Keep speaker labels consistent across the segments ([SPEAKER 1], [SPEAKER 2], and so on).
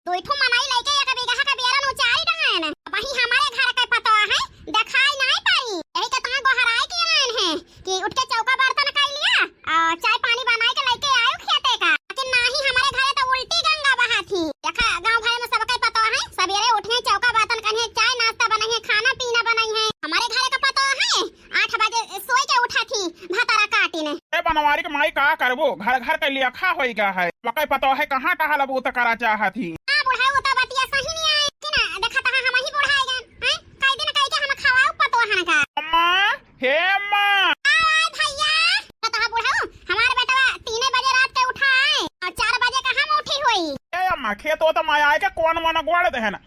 [SPEAKER 1] तो इठो मनाई लइके या कभी गहा कभी एरन उचारी डंगान वही हमारे घर का पता है देखाई नहीं पाई यही के ता गोहराई के आन है कि उठ के चौका बर्तन कर लिया चाय पानी बनाए के लइके आयो खेते का लेकिन नहीं हमारे घरे तो उल्टी गंगा बहा थी देखा गांव भर में सबके पता है सवेरे उठने चौका बर्तन करने चाय नाश्ता बनाई है खाना पीना बनाई है हमारे घरे का पता है 8 बजे सोई के उठा थी भातारा काटी ने
[SPEAKER 2] ए बनवारी के माई का करबो घर घर के लिए खा होई गा है मकई पता है कहां टहल अब उत करा चाहत थी
[SPEAKER 1] हां बुढ़ाई उता बतिया सही नहीं आई कि ना देखा ता हम ही बुढ़ाएगा हैं कई दिन कई के हम खवाओ पतो हन का
[SPEAKER 2] अम्मा हे अम्मा
[SPEAKER 1] आय भैया ता बुढ़ाओ हमार बेटा 3 बजे रात के उठा है और 4 बजे का हम उठी होई
[SPEAKER 2] ए अम्मा खेत तो माय आए के कोन मन गोड़ देहन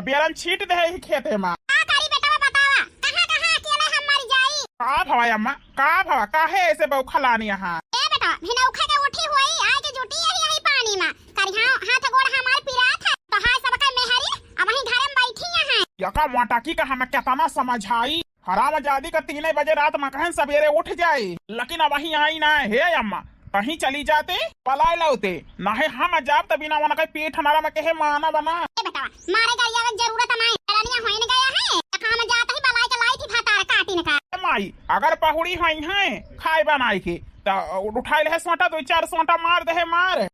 [SPEAKER 2] बेरन छीट दे ही खेते में
[SPEAKER 1] का करी बेटा बतावा कहां अकेले हम मर जाई
[SPEAKER 2] का भवा अम्मा का भवा काहे ऐसे बौखलानी यहां
[SPEAKER 1] ए बेटा बिना उठा के उठी होई आए के जुटी यही पानी में करिया हाथ गोड़ हमार पिरात है तो हाय सबका मेहरी अब वही घर में बैठी है
[SPEAKER 2] यका मोटाकी का हमें केतना समझाई हराम जादी का 3 बजे रात में कहन सवेरे उठ जाए लेकिन अब वही आई ना हे अम्मा कहीं चली जाते पलाए लौते नाहे हम जाब त बिना मन के पेट हमारा में कहे माना बना
[SPEAKER 1] ए बेटा मारे गरिया के जरूरत नहीं चलनिया होई न गया है काम जात ही बलाए के लाई थी भातार काटी न का
[SPEAKER 2] माई अगर पहुड़ी हई है खाए बनाई के त उठाइल है सोटा 2-4 सोटा मार दे है मार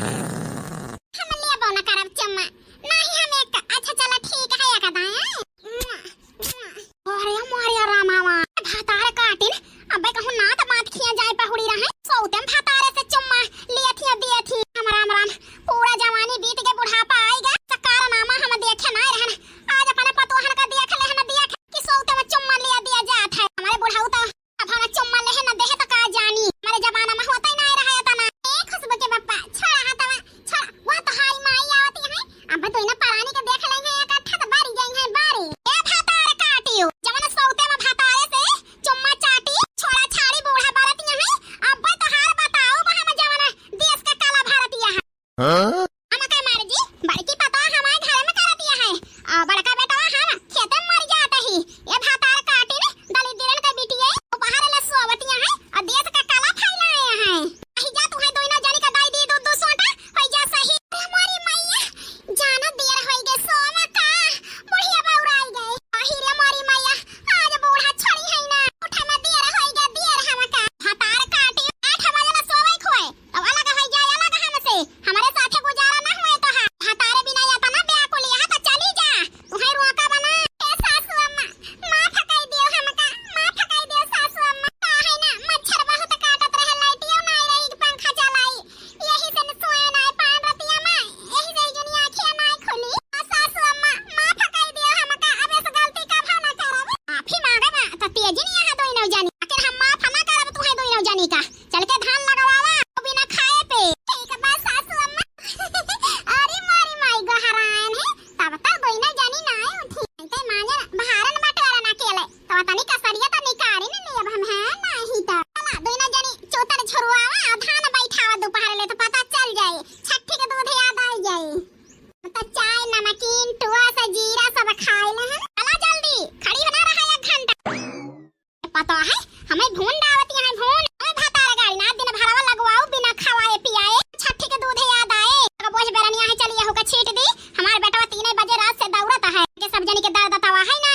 [SPEAKER 1] हम लिया बोना करब चम्मा नहीं हम एक अच्छा चला ठीक है या कदा अरे मोरिया रामावा भातार काटिन अबे कहूं ना त बात खिया जाए पहुड़ी रहे सौतम भातारे से चुम्मा लिया थी दिया थी हम राम राम पूरा जवानी बीत के बुढ़ापा आएगा सकार नामा हम देखे ना रहन आज अपने पतोहन का देख ले न देख कि सौतम चुम्मा लिया दिया जात है हमारे बुढ़ाऊ तो अब हम चुम्मा ले न देह त का जानी हमारे जमाना में होता ही नहीं रहा था ना ए खुशबू के बप्पा छोड़ा हाथवा छोड़ा वो तो हाई माई आवती है अब तो इना परानी के देख लेंगे एक अठा तो बारी जाएंगे बारी ए भातार काटियो जवन सौते में भातारे से चुम्मा चाटी छोड़ा छाड़ी बूढ़ा भारतीय है अब तो हार बताओ हम जवन देश का काला भारतीय है हम का मार जी बड़की पता हमारे घर में करती है बड़का बेटा हम खेत में मर जाता ही ये भातार काटी ने दलित दिलन का बिटिया बाहर ले सोवतियां है और देश का काला फैलाए हैं अही जा तू है दोइना जानी का दाई दी दो सोटा होई जा सही हमारी मैया जाना देर होई गे सोमा का बुढ़िया बौराई गई अही रे हमारी मैया आज बूढ़ा छड़ी है ना उठे में देर होई गे देर हम का भातार काटी 8 बजे ला सोवई खोए अब अलग होई जाए अलग हमसे हमारे साथे गुजारा ना हुए तो हां भातारे बिना या तना ब्याह को लिया तो चली जा तू है रोका बना ए सासू अम्मा मां फकाई दियो हमका मां फकाई दियो सासू अम्मा का है ना मच्छर बहुत काटत रहे लाइटियो ना रही पंखा चलाई यही से न सोए ना पान रतिया में यही से दुनिया आंखें ना खुली सासू अम्मा मां फकाई दियो हमका अब ऐसे गलती का भाव ना करब माफी मांगे मैं तो तेजी नहीं है दोई नौ जानी आखिर हम माफ ना करब तू है दोई नौ जानी का चल के धान लगावा बिना खाए पे ठीक बा सासू अम्मा अरे मारी माई गहरान है तब तक दोई नौ जानी ना उठी ते मांगे बहारन बटवारा ना केले तो तनी कसरिया तो निकारी नहीं अब हम है नहीं तो चला दोई नौ जानी चोतर झरुआवा धान बैठावा दोपहर ले तो पता चल जाए छठी के दूध याद आ जाए तो चाय नमकीन टुआ सा जीरा सब खाए ले हैं चला जल्दी खड़ी बना रहा 1 घंटा पता है हमें भून डावती है भून हमें भातार गाड़ी ना दिन भरावा लगवाओ बिना खवाए पियाए छठी के दूध याद आए तो बोझ बेरनिया है चलिए होगा छीट दी हमारे बेटा 3 बजे रात से दौड़ता है के सब जनी के दर्द तवा है ना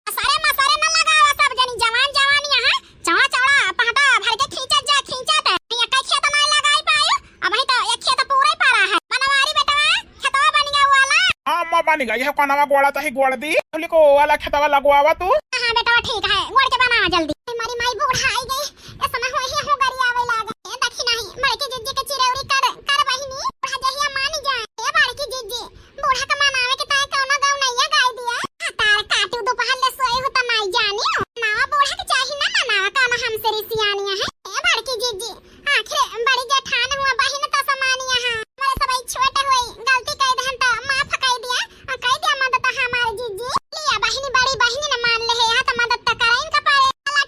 [SPEAKER 1] सारे मसारे न लगावा सब जनी जवान जवानिया है चौड़ा चौड़ा पहटा भर के खींचत है ये कई खेत ना लगाई पायो अब ही तो एक खेत पूरा ही पारा है बनवारी बेटवा खेतवा बन गया वाला
[SPEAKER 2] अम्मा बन गई है कोनावा गोड़ा तो ही गोड़ दी को वाला खेतवा लगवावा तू
[SPEAKER 1] हां बेटा ठीक है गोड़ के बना जल्दी हमारी माई बूढ़ा आई गई ए समय हो गरी आवे लागे ए देखी नहीं मड़की जिज्जी के चिरौरी कर बहिनी बूढ़ा जहिया मान जाए ए बड़की जिज्जी बूढ़ा का मनावे के ताए कौनो गाँव नैया गाय दिया तार काटू दोपहर ले सोए हो त नहीं जानी नावा बूढ़ा के चाही ना मनावा कौनो हमसे रिसियानिया है ए बड़की जिज्जी आखिर बड़ी जेठान हुआ बहिन तो समानिया है हमारे सबई छोटे हुई गलती कई दहन तो माफ कर दिया और कह दिया मदद हमारे जिज्जी लिया बहिनी बड़ी बहिनी न मान ले है तो मदद तो कराइन का पाए चला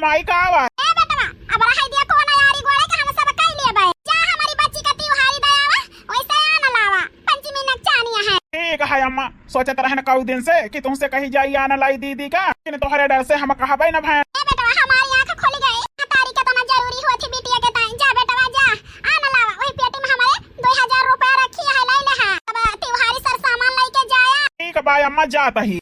[SPEAKER 2] माई का आवा
[SPEAKER 1] ए बेटवा अब रह दिया कोना यारी गोड़े के हम सब कई लिए बे जा हमारी बच्ची का त्योहारी दयावा वैसे आना लावा पंचमी नक चानिया है।
[SPEAKER 2] ठीक है अम्मा, सोचत रहन कई दिन से कि तुमसे कहीं जाई आना लाई दीदी का, लेकिन तोहरे डर से हम कहबे न भाई।
[SPEAKER 1] ए बेटवा हमारी आंख खुल गई तारी के तना जरूरी होती बिटिया के ताई जा बेटवा जा आना लावा वही पेटी में हमारे 2000 रुपया रखी है ले ले है अब त्योहारी सर सामान लेके जाया।
[SPEAKER 2] ठीक बा अम्मा, जात ही।